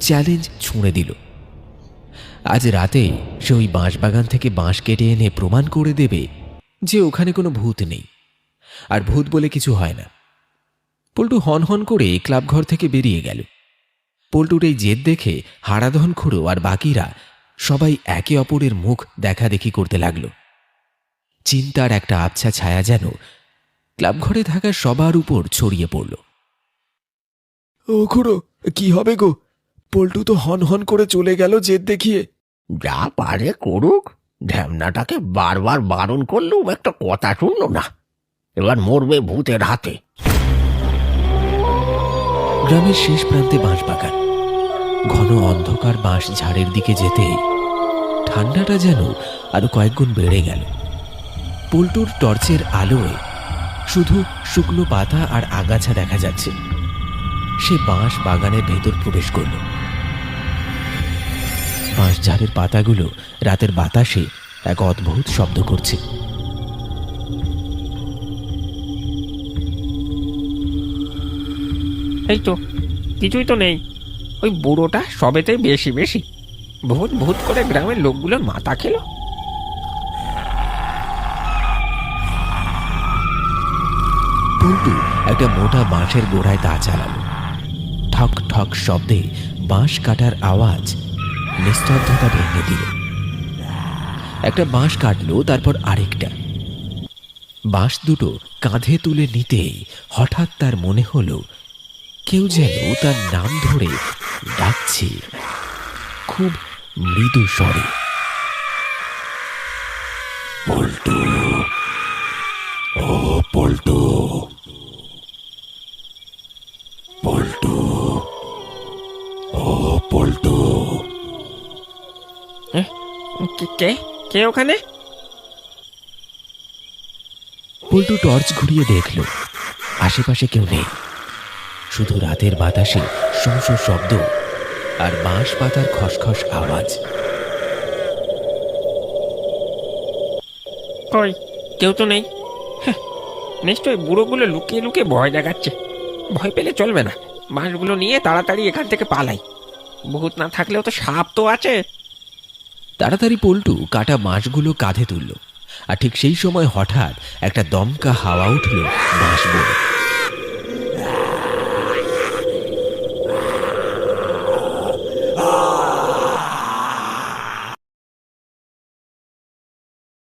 Challenge ছুঁড়ে দিল। আজ রাতে সে ওই বাঁশবাগান থেকে বাঁশ কেটে এনে প্রমাণ করে দেবে যে ওখানে কোনো ভূত নেই, আর ভূত বলে কিছু হয় না। পল্টু হন হন করে ক্লাব ঘর থেকে বেরিয়ে গেল। পল্টুর এই জেদ দেখে হারাধন খুড়ো আর বাকিরা সবাই একে অপরের মুখ দেখাদেখি করতে লাগল। চিন্তার একটা আবছা ছায়া যেন ক্লাব ঘরে থাকা সবার উপর ছড়িয়ে পড়ল। ও খুড়ো, কি হবে গো? পল্টু তো হন হন করে চলে গেল জেদ দেখিয়ে। যা পারে করুক, ঢ্যামনাটাকে বারবার বারণ করলেও একটা কথা শুনল না। এবার মরবে ভূতের হাতে। গ্রামের শেষ প্রান্তে বাঁশবাগান। ঘন অন্ধকার বাঁশ ঝাড়ের দিকে যেতে ঠান্ডাটা যেন আরো কয়েকগুণ বেড়ে গেল। পল্টুর টর্চের আলোয় শুধু শুকনো পাতা আর আগাছা দেখা যাচ্ছে। সে বাঁশ বাগানের ভেতর প্রবেশ করল। বাঁশ ঝাড়ের পাতাগুলো রাতের বাতাসে এক অদ্ভুত শব্দ করছে। এই তো কিছুই তো নেই। ওই বুড়োটা সবেতেই বেশি বেশি ভূত ভূত করে গ্রামের লোকগুলোর মাথা খেলো। পল্টু একটা মোটা বাঁশের গোড়ায় দা চালালো। ঠক ঠক শব্দে বাঁশ কাটার আওয়াজ নিস্তব্ধতা ভেঙে দিল। একটা বাঁশ কাটলো, তারপর আরেকটা। বাঁশ দুটো কাঁধে তুলে নিতেই হঠাৎ তার মনে হলো কেউ যেন তার নাম ধরে ডাকছে, খুব মৃদু স্বরে। পল্টু, ও পল্টু, পল্টু, ও পল্টু। কে কে ওখানে? পল্টু টর্চ ঘুরিয়ে দেখল আশেপাশে কেউ নেই, শুধু রাতের বাতাসে শোঁ শোঁ শব্দ আর বাঁশ পাতার খসখস আওয়াজ। কই, কেউ তো নেই। নিশ্চয়ই বুড়োগুলো লুকিয়ে লুকিয়ে ভয় দেখাচ্ছে। ভয় পেলে চলবে না, বাঁশগুলো নিয়ে তাড়াতাড়ি এখান থেকে পালাই। ভূত না থাকলেও তো সাপ তো আছে। তাড়াতাড়ি পল্টু কাটা বাঁশগুলো কাঁধে তুলল, আর ঠিক সেই সময় হঠাৎ একটা দমকা হাওয়া উঠল বাঁশ বনে।